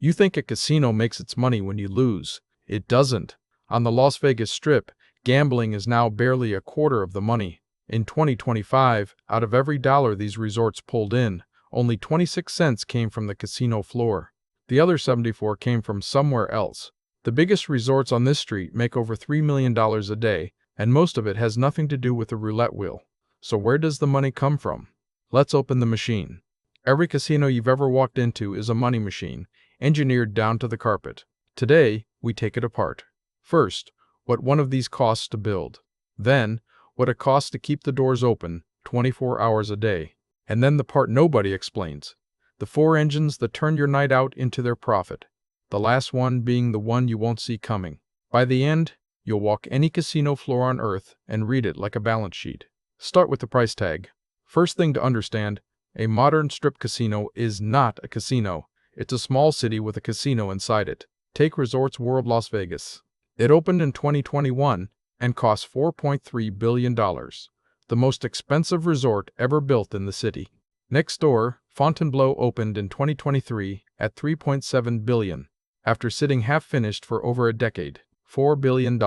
You think a casino makes its money when you lose. It doesn't. On the Las Vegas Strip, gambling is now barely a quarter of the money. In 2025, out of every dollar these resorts pulled in, only 26 cents came from the casino floor. The other 74 came from somewhere else. The biggest resorts on this street make over $3 million a day, and most of it has nothing to do with the roulette wheel. So where does the money come from? Let's open the machine. Every casino you've ever walked into is a money machine, engineered down to the carpet. Today, we take it apart. First, what one of these costs to build. Then, what it costs to keep the doors open 24 hours a day. And then the part nobody explains. The 4 engines that turn your night out into their profit. The last one being the one you won't see coming. By the end, you'll walk any casino floor on Earth and read it like a balance sheet. Start with the price tag. First thing to understand, a modern strip casino is not a casino. It's a small city with a casino inside it. Take Resorts World Las Vegas. It opened in 2021 and cost $4.3 billion, the most expensive resort ever built in the city. Next door, Fontainebleau opened in 2023 at $3.7 billion, after sitting half-finished for over a decade. $4 billion.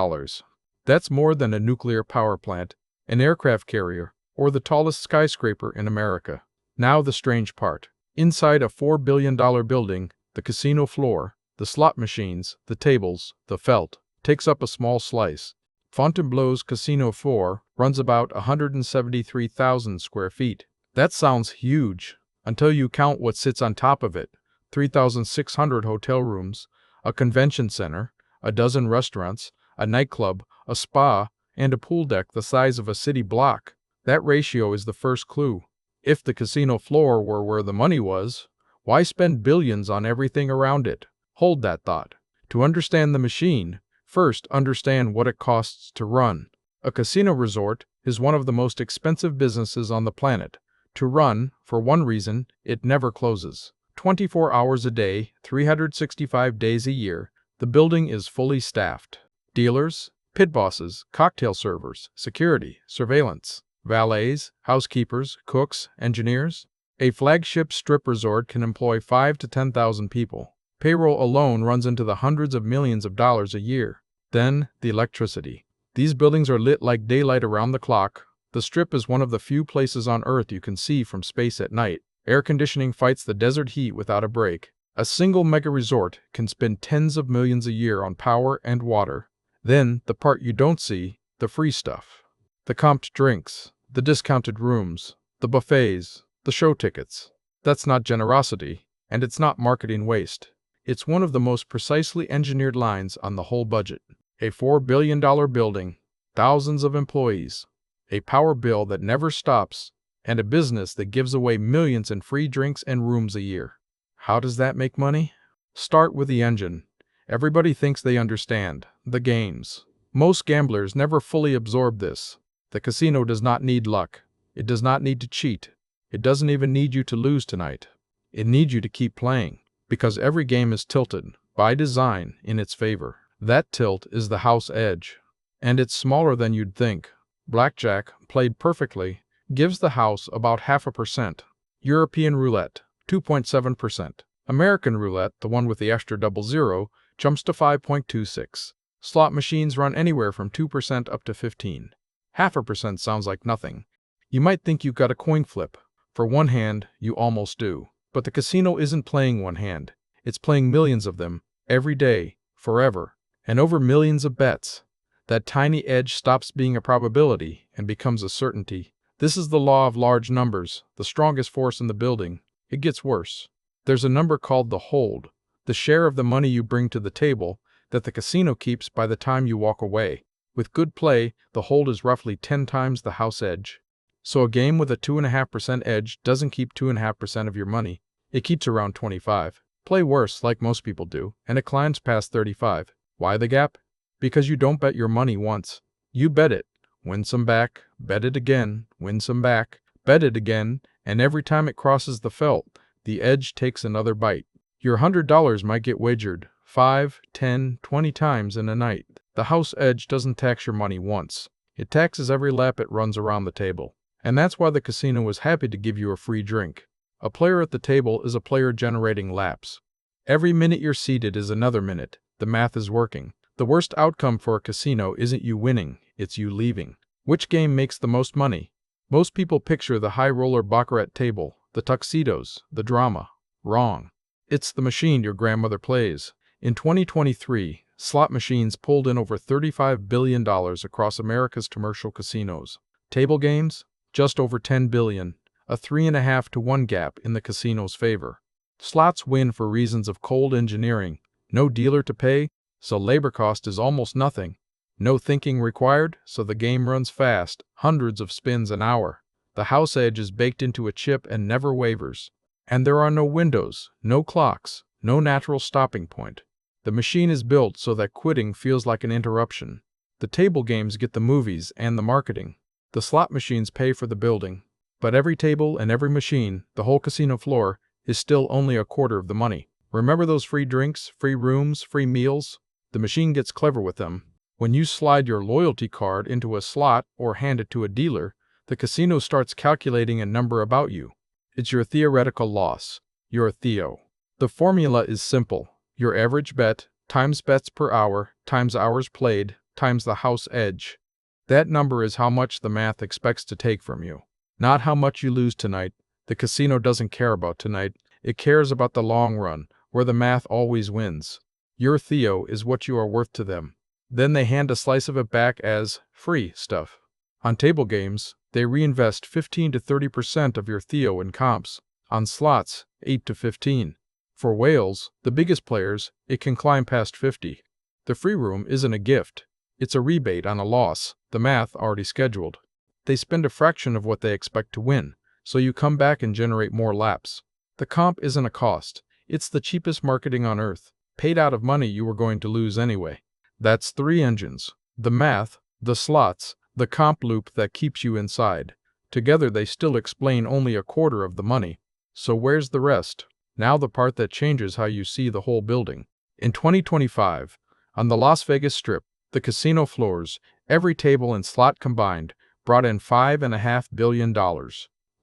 That's more than a nuclear power plant, an aircraft carrier, or the tallest skyscraper in America. Now the strange part. Inside a $4 billion building, the casino floor, the slot machines, the tables, the felt, takes up a small slice. Fontainebleau's casino floor runs about 173,000 square feet. That sounds huge, until you count what sits on top of it. 3,600 hotel rooms, a convention center, a dozen restaurants, a nightclub, a spa, and a pool deck the size of a city block. That ratio is the first clue. If the casino floor were where the money was, why spend billions on everything around it? Hold that thought. To understand the machine, first understand what it costs to run. A casino resort is one of the most expensive businesses on the planet. To run, for one reason, it never closes. 24 hours a day, 365 days a year, the building is fully staffed. Dealers, pit bosses, cocktail servers, security, surveillance, valets, housekeepers, cooks, engineers. A flagship strip resort can employ 5,000 to 10,000 people. Payroll alone runs into the hundreds of millions of dollars a year. Then, the electricity. These buildings are lit like daylight around the clock. The Strip is one of the few places on Earth you can see from space at night. Air conditioning fights the desert heat without a break. A single mega resort can spend tens of millions a year on power and water. Then, the part you don't see, the free stuff. The comped drinks, the discounted rooms, the buffets, the show tickets. That's not generosity, and it's not marketing waste. It's one of the most precisely engineered lines on the whole budget. A $4 billion building, thousands of employees, a power bill that never stops, and a business that gives away millions in free drinks and rooms a year. How does that make money? Start with the engine. Everybody thinks they understand the games. Most gamblers never fully absorb this. The casino does not need luck. It does not need to cheat. It doesn't even need you to lose tonight. It needs you to keep playing, because every game is tilted, by design, in its favor. That tilt is the house edge, and it's smaller than you'd think. Blackjack, played perfectly, gives the house about 0.5%. European roulette, 2.7%. American roulette, the one with the extra double zero, jumps to 5.26. Slot machines run anywhere from 2% up to 15%. 0.5% sounds like nothing. You might think you got a coin flip. For one hand, you almost do. But the casino isn't playing one hand. It's playing millions of them, every day, forever, and over millions of bets. That tiny edge stops being a probability and becomes a certainty. This is the law of large numbers, the strongest force in the building. It gets worse. There's a number called the hold, the share of the money you bring to the table that the casino keeps by the time you walk away. With good play, the hold is roughly 10 times the house edge. So a game with a 2.5% edge doesn't keep 2.5% of your money. It keeps around 25. Play worse, like most people do, and it climbs past 35. Why the gap? Because you don't bet your money once. You bet it, win some back, bet it again, win some back, bet it again, and every time it crosses the felt, the edge takes another bite. Your $100 might get wagered 5, 10, 20 times in a night. The house edge doesn't tax your money once. It taxes every lap it runs around the table. And that's why the casino is happy to give you a free drink. A player at the table is a player generating laps. Every minute you're seated is another minute. The math is working. The worst outcome for a casino isn't you winning, it's you leaving. Which game makes the most money? Most people picture the high roller baccarat table, the tuxedos, the drama. Wrong. It's the machine your grandmother plays. In 2023, slot machines pulled in over $35 billion across America's commercial casinos. Table games? Just over $10 billion, a 3.5 to 1 gap in the casino's favor. Slots win for reasons of cold engineering. No dealer to pay, so labor cost is almost nothing. No thinking required, so the game runs fast, hundreds of spins an hour. The house edge is baked into a chip and never wavers. And there are no windows, no clocks, no natural stopping point. The machine is built so that quitting feels like an interruption. The table games get the movies and the marketing. The slot machines pay for the building. But every table and every machine, the whole casino floor, is still only a quarter of the money. Remember those free drinks, free rooms, free meals? The machine gets clever with them. When you slide your loyalty card into a slot or hand it to a dealer, the casino starts calculating a number about you. It's your theoretical loss, your Theo. The formula is simple. Your average bet, times bets per hour, times hours played, times the house edge. That number is how much the math expects to take from you. Not how much you lose tonight. The casino doesn't care about tonight. It cares about the long run, where the math always wins. Your Theo is what you are worth to them. Then they hand a slice of it back as free stuff. On table games, they reinvest 15 to 30% of your Theo in comps. On slots, 8 to 15. For whales, the biggest players, it can climb past 50. The free room isn't a gift. It's a rebate on a loss, the math already scheduled. They spend a fraction of what they expect to win, so you come back and generate more laps. The comp isn't a cost. It's the cheapest marketing on earth, paid out of money you were going to lose anyway. That's 3 engines. The math, the slots, the comp loop that keeps you inside. Together they still explain only a quarter of the money. So where's the rest? Now the part that changes how you see the whole building. In 2025, on the Las Vegas Strip, the casino floors, every table and slot combined, brought in $5.5 billion.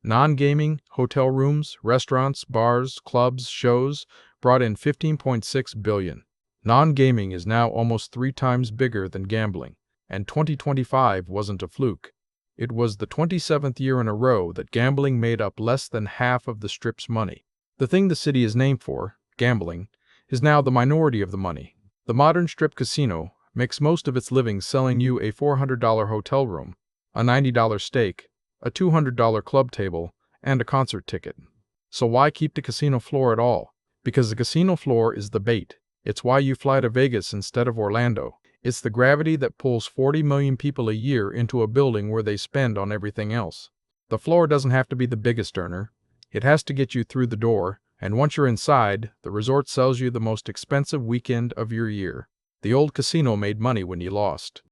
Non-gaming, hotel rooms, restaurants, bars, clubs, shows, brought in $15.6 billion. Non-gaming is now almost 3 times bigger than gambling, and 2025 wasn't a fluke. It was the 27th year in a row that gambling made up less than half of the Strip's money. The thing the city is named for, gambling, is now the minority of the money. The modern Strip casino makes most of its living selling you a $400 hotel room, a $90 steak, a $200 club table, and a concert ticket. So why keep the casino floor at all? Because the casino floor is the bait. It's why you fly to Vegas instead of Orlando. It's the gravity that pulls 40 million people a year into a building where they spend on everything else. The floor doesn't have to be the biggest earner. It has to get you through the door, and once you're inside, the resort sells you the most expensive weekend of your year. The old casino made money when you lost.